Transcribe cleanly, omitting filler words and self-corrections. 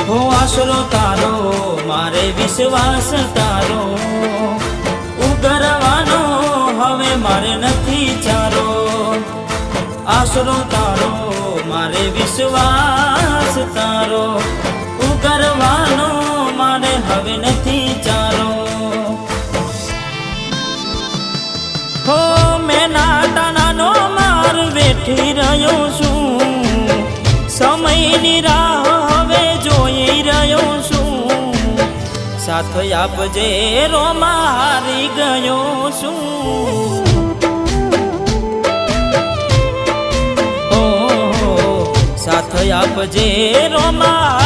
હો આશરો તારો મારે વિશ્વાસ તારો ઉગરવાનો હવે મારે નથી ચારો આશરો તારો મારે વિશ્વાસ તારો ઉગરવાનો મારે હવે નથી ચારો હો મેં નાટાણાનો માર વેઠી રહ્યો છું સમયની રાહ હવે જોઈ રહ્યો છું સાથ આપજે રોમાં હારી ગયો છું સાથ આપજે રોમાં